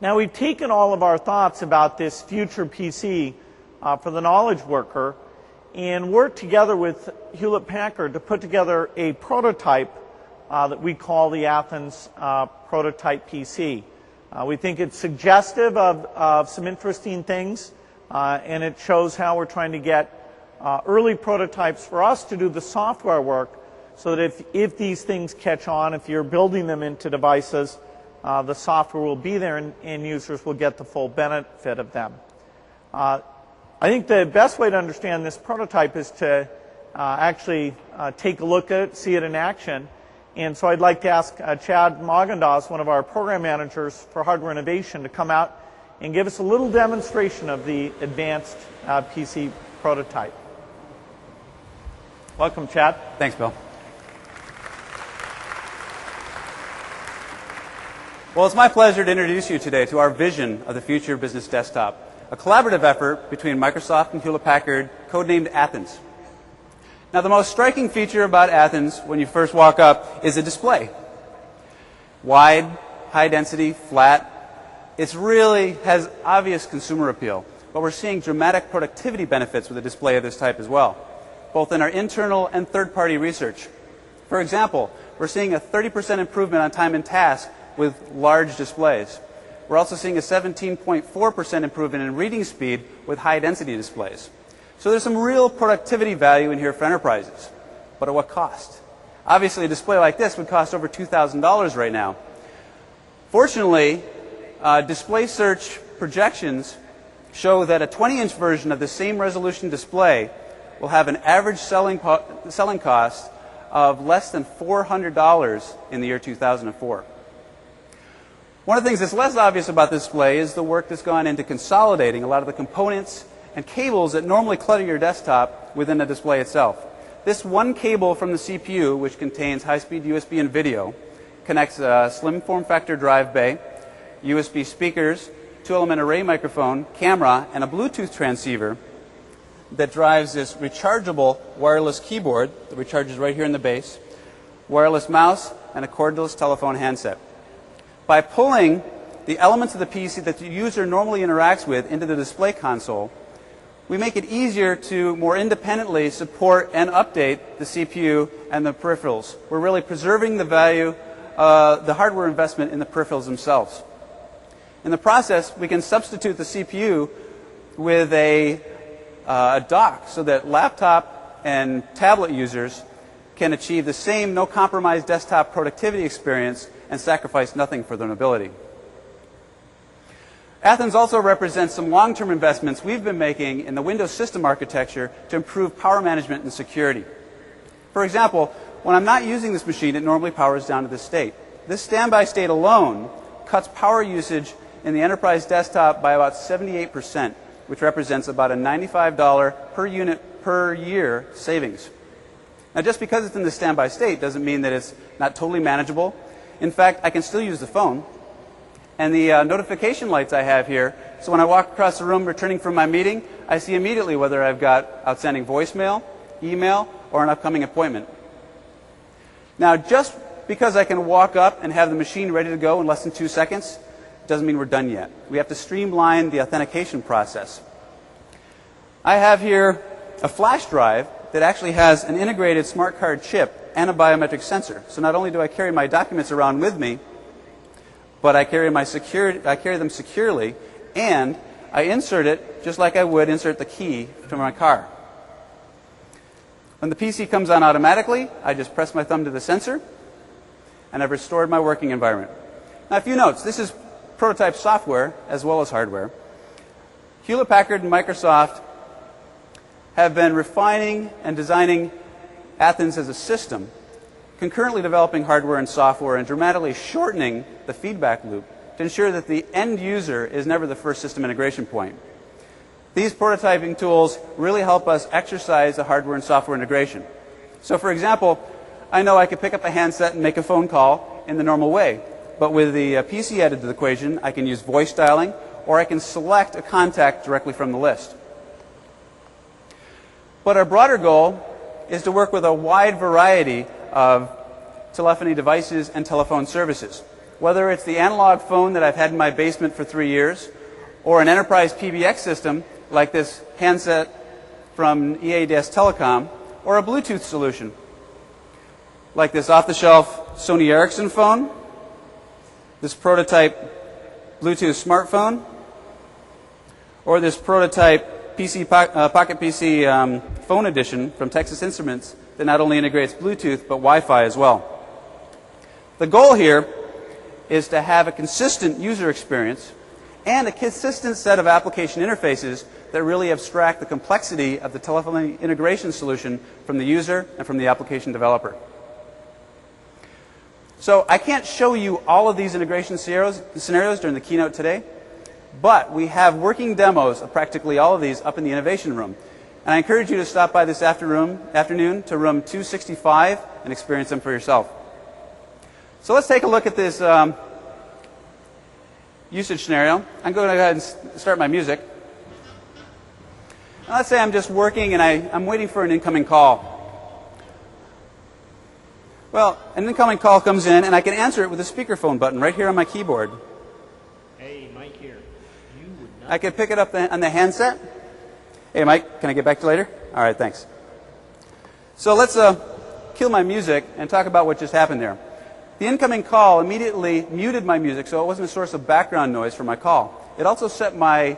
Now we've taken all of our thoughts about this future PC for the knowledge worker and worked together with Hewlett-Packard to put together a prototype that we call the Athens Prototype PC. We think it's suggestive of some interesting things, and it shows how we're trying to get early prototypes for us to do the software work, so that if these things catch on, if you're building them into devices, the software will be there and users will get the full benefit of them. I think the best way to understand this prototype is to actually take a look at it, see it in action. And so I'd like to ask Chad Magendanz, one of our program managers for hardware innovation, to come out and give us a little demonstration of the advanced PC prototype. Welcome, Chad. Thanks, Bill. Well, it's my pleasure to introduce you today to our vision of the future business desktop, a collaborative effort between Microsoft and Hewlett-Packard, codenamed Athens. Now, the most striking feature about Athens when you first walk up is the display. Wide, high density, flat. It really has obvious consumer appeal, but we're seeing dramatic productivity benefits with a display of this type as well, both in our internal and third-party research. For example, we're seeing a 30% improvement on time and task with large displays. We're also seeing a 17.4% improvement in reading speed with high-density displays. So there's some real productivity value in here for enterprises. But at what cost? Obviously, a display like this would cost over $2,000 right now. Fortunately, display search projections show that a 20-inch version of the same resolution display will have an average selling cost of less than $400 in the year 2004. One of the things that's less obvious about this display is the work that's gone into consolidating a lot of the components and cables that normally clutter your desktop within the display itself. This one cable from the CPU, which contains high-speed USB and video, connects a slim form factor drive bay, USB speakers, 2-element array microphone, camera, and a Bluetooth transceiver that drives this rechargeable wireless keyboard that recharges right here in the base, wireless mouse, and a cordless telephone handset. By pulling the elements of the PC that the user normally interacts with into the display console, we make it easier to more independently support and update the CPU and the peripherals. We're really preserving the value, the hardware investment in the peripherals themselves. In the process, we can substitute the CPU with a dock so that laptop and tablet users can achieve the same no-compromise desktop productivity experience and sacrifice nothing for their mobility. Athens also represents some long-term investments we've been making in the Windows system architecture to improve power management and security. For example, when I'm not using this machine, it normally powers down to this state. This standby state alone cuts power usage in the enterprise desktop by about 78%, which represents about a $95 per unit per year savings. Now, just because it's in the standby state doesn't mean that it's not totally manageable. In fact, I can still use the phone. And the notification lights I have here, so when I walk across the room returning from my meeting, I see immediately whether I've got outstanding voicemail, email, or an upcoming appointment. Now, just because I can walk up and have the machine ready to go in less than 2 seconds doesn't mean we're done yet. We have to streamline the authentication process. I have here a flash drive that actually has an integrated smart card chip and a biometric sensor. So not only do I carry my documents around with me, but I carry them securely, and I insert it just like I would insert the key to my car. When the PC comes on automatically, I just press my thumb to the sensor, and I've restored my working environment. Now, a few notes. This is prototype software as well as hardware. Hewlett-Packard and Microsoft have been refining and designing Athens as a system, concurrently developing hardware and software and dramatically shortening the feedback loop to ensure that the end user is never the first system integration point. These prototyping tools really help us exercise the hardware and software integration. So, for example, I know I could pick up a handset and make a phone call in the normal way, but with the PC added to the equation, I can use voice dialing, or I can select a contact directly from the list. But our broader goal is to work with a wide variety of telephony devices and telephone services. Whether it's the analog phone that I've had in my basement for 3 years, or an enterprise PBX system like this handset from EADS Telecom, or a Bluetooth solution like this off-the-shelf Sony Ericsson phone, this prototype Bluetooth smartphone, or this prototype Pocket PC phone edition from Texas Instruments that not only integrates Bluetooth but Wi-Fi as well. The goal here is to have a consistent user experience and a consistent set of application interfaces that really abstract the complexity of the telephony integration solution from the user and from the application developer. So I can't show you all of these integration scenarios during the keynote today, but we have working demos of practically all of these up in the innovation room. And I encourage you to stop by this afternoon to room 265 and experience them for yourself. So let's take a look at this usage scenario. I'm going to go ahead and start my music. Now let's say I'm just working and I'm waiting for an incoming call. Well, an incoming call comes in and I can answer it with a speakerphone button right here on my keyboard. Hey, Mike here. You would not. I can pick it up on the handset. Hey, Mike, can I get back to you later? All right, thanks. So let's kill my music and talk about what just happened there. The incoming call immediately muted my music, so it wasn't a source of background noise for my call. It also set my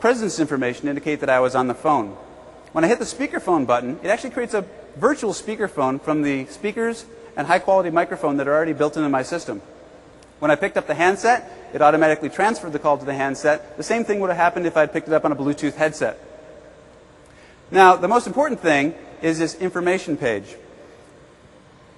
presence information to indicate that I was on the phone. When I hit the speakerphone button, it actually creates a virtual speakerphone from the speakers and high-quality microphone that are already built into my system. When I picked up the handset, it automatically transferred the call to the handset. The same thing would have happened if I had picked it up on a Bluetooth headset. Now, the most important thing is this information page.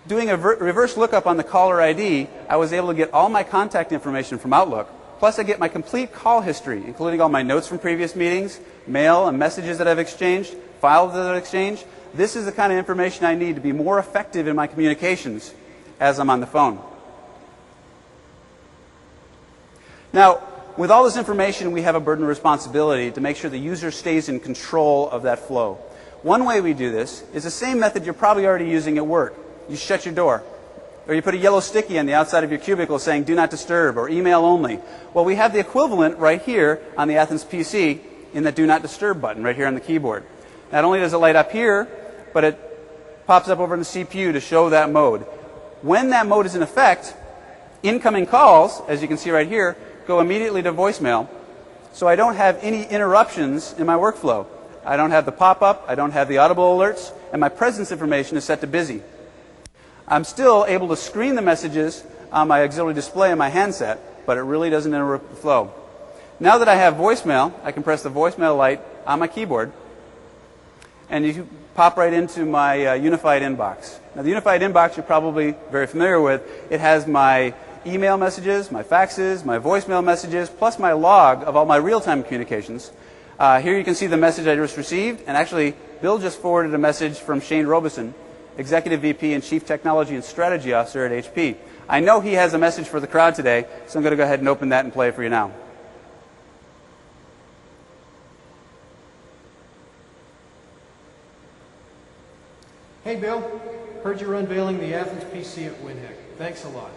Doing a reverse lookup on the caller ID, I was able to get all my contact information from Outlook. Plus, I get my complete call history, including all my notes from previous meetings, mail and messages that I've exchanged, files that I've exchanged. This is the kind of information I need to be more effective in my communications as I'm on the phone. Now, with all this information, we have a burden of responsibility to make sure the user stays in control of that flow. One way we do this is the same method you're probably already using at work. You shut your door. Or you put a yellow sticky on the outside of your cubicle saying do not disturb or email only. Well, we have the equivalent right here on the Athens PC in the do not disturb button right here on the keyboard. Not only does it light up here, but it pops up over in the CPU to show that mode. When that mode is in effect, incoming calls, as you can see right here, go immediately to voicemail. So I don't have any interruptions in my workflow. I don't have the pop-up, I don't have the audible alerts, and my presence information is set to busy. I'm still able to screen the messages on my auxiliary display on my handset, but it really doesn't interrupt the flow. Now that I have voicemail, I can press the voicemail light on my keyboard, and you pop right into my unified inbox. Now, the unified inbox you're probably very familiar with. It has my email messages, my faxes, my voicemail messages, plus my log of all my real-time communications. Here you can see the message I just received, and actually, Bill just forwarded a message from Shane Robeson, Executive VP and Chief Technology and Strategy Officer at HP. I know he has a message for the crowd today, so I'm going to go ahead and open that and play it for you now. Hey, Bill. Heard you're unveiling the Athens PC at WinHEC. Thanks a lot.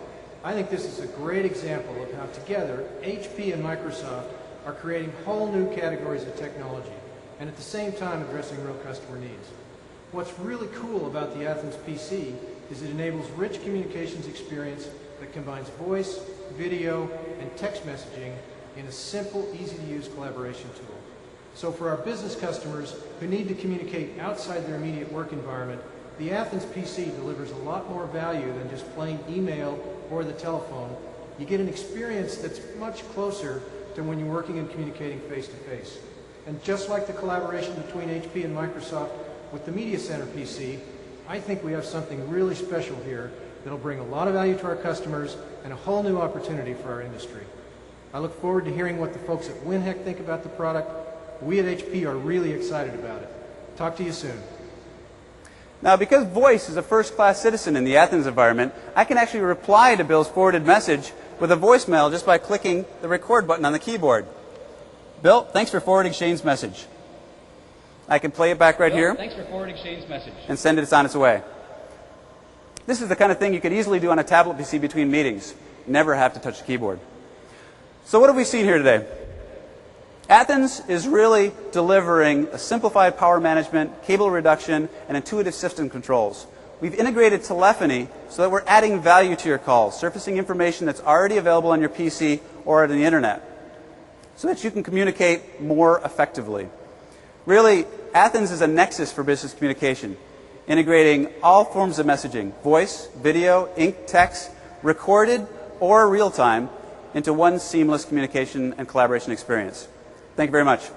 I think this is a great example of how together HP and Microsoft are creating whole new categories of technology and at the same time addressing real customer needs. What's really cool about the Athens PC is it enables rich communications experience that combines voice, video, and text messaging in a simple, easy-to-use collaboration tool. So for our business customers who need to communicate outside their immediate work environment, the Athens PC delivers a lot more value than just plain email or the telephone. You get an experience that's much closer to when you're working and communicating face-to-face. And just like the collaboration between HP and Microsoft with the Media Center PC, I think we have something really special here that'll bring a lot of value to our customers and a whole new opportunity for our industry. I look forward to hearing what the folks at WinHEC think about the product. We at HP are really excited about it. Talk to you soon. Now, because voice is a first-class citizen in the Athens environment, I can actually reply to Bill's forwarded message with a voicemail just by clicking the record button on the keyboard. Bill, thanks for forwarding Shane's message. I can play it back right here. Thanks for forwarding Shane's message. And send it on its way. This is the kind of thing you could easily do on a tablet PC between meetings. never have to touch a keyboard. So what have we seen here today? Athens is really delivering a simplified power management, cable reduction, and intuitive system controls. We've integrated telephony so that we're adding value to your calls, surfacing information that's already available on your PC or on the internet, so that you can communicate more effectively. Really, Athens is a nexus for business communication, integrating all forms of messaging, voice, video, ink, text, recorded or real-time, into one seamless communication and collaboration experience. Thank you very much.